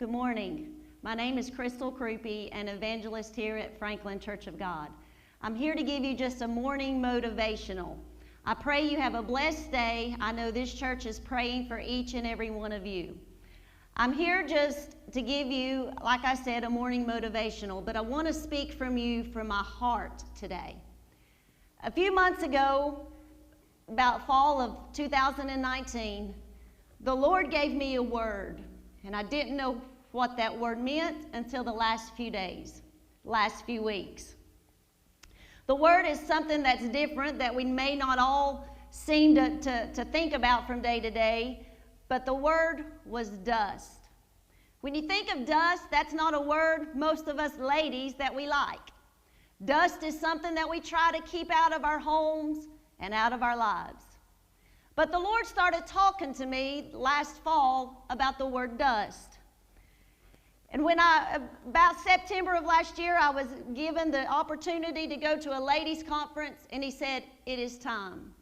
Good morning. My name is Crupi, an evangelist here at Franklin Church of God. I'm here to give you just a morning motivational. I pray you have a blessed day. I know this church is praying for each and every one of you. I'm here just to give you, like I said, a morning motivational, but I want to speak from you from my heart today. A few months ago, about fall of 2019, the Lord gave me a word, and I didn't know what that word meant until the last few days, last few weeks. The word is something that's different that we may not all seem to think about from day to day, but the word was dust. When you think of dust, that's not a word most of us ladies that we like. Dust is something that we try to keep out of our homes and out of our lives. But the Lord started talking to me last fall about the word dust. And when about September of last year, I was given the opportunity to go to a ladies' conference, and he said, it is time.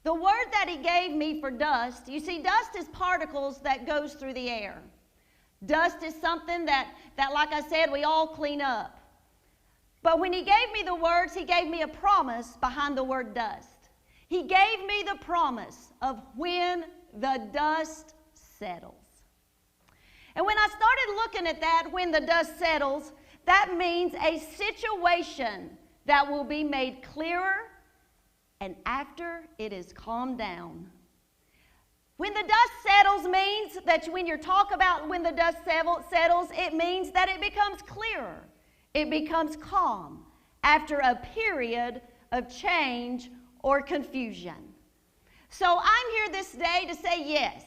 The word that he gave me for dust, you see, dust is particles that goes through the air. Dust is something that like I said, we all clean up. But when he gave me the words, he gave me a promise behind the word dust. He gave me the promise of when the dust settles. And when I started looking at that, when the dust settles, that means a situation that will be made clearer and after it is calmed down. When the dust settles means that when you talk about when the dust settles, it means that it becomes clearer. It becomes calm after a period of change or confusion. So I'm here this day to say yes.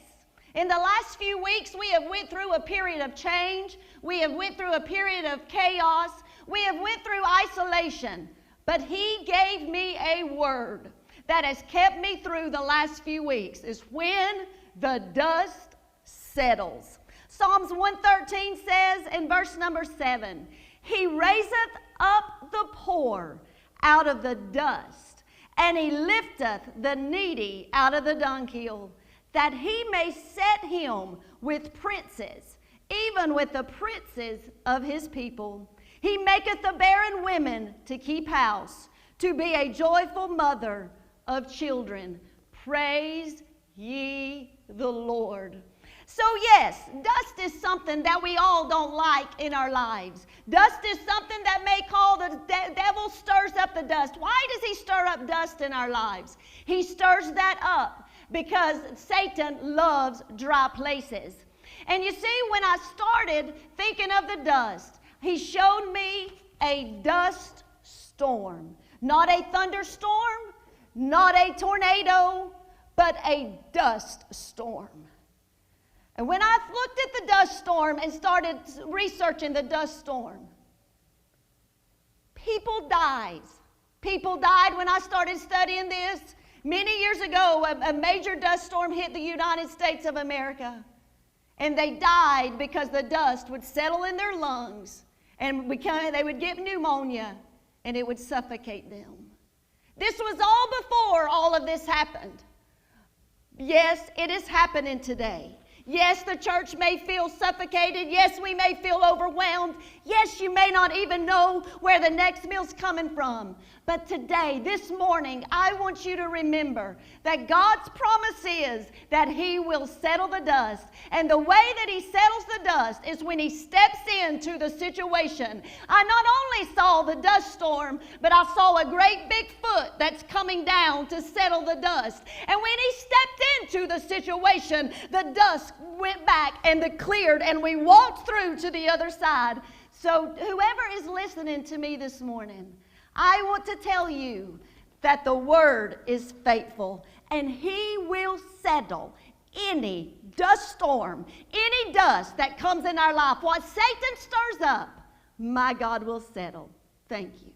In the last few weeks, we have went through a period of change. We have went through a period of chaos. We have went through isolation. But he gave me a word that has kept me through the last few weeks, is when the dust settles. Psalms 113 says in verse number 7, he raiseth up the poor out of the dust, and he lifteth the needy out of the dunghill, that he may set him with princes, even with the princes of his people. He maketh the barren women to keep house, to be a joyful mother of children. Praise ye the Lord. So yes, dust is something that we all don't like in our lives. Dust is something that may call the devil stirs up the dust. Why does he stir up dust in our lives? He stirs that up because Satan loves dry places. And you see, when I started thinking of the dust, he showed me a dust storm. Not a thunderstorm, not a tornado, but a dust storm. And when I looked at the dust storm and started researching the dust storm, people died. People died when I started studying this. Many years ago, a major dust storm hit the United States of America. And they died because the dust would settle in their lungs and they would get pneumonia and it would suffocate them. This was all before all of this happened. Yes, it is happening today. Yes, the church may feel suffocated. Yes, we may feel overwhelmed. Yes, you may not even know where the next meal's coming from. But today, this morning, I want you to remember that God's promise is that he will settle the dust. And the way that he settles the dust is when he steps into the situation. I not only saw the dust storm, but I saw a great big foot that's coming down to settle the dust. And when he stepped into the situation, the dust went back and it cleared and we walked through to the other side. So whoever is listening to me this morning, I want to tell you that the word is faithful and he will settle any dust storm, any dust that comes in our life. What Satan stirs up, my God will settle. Thank you.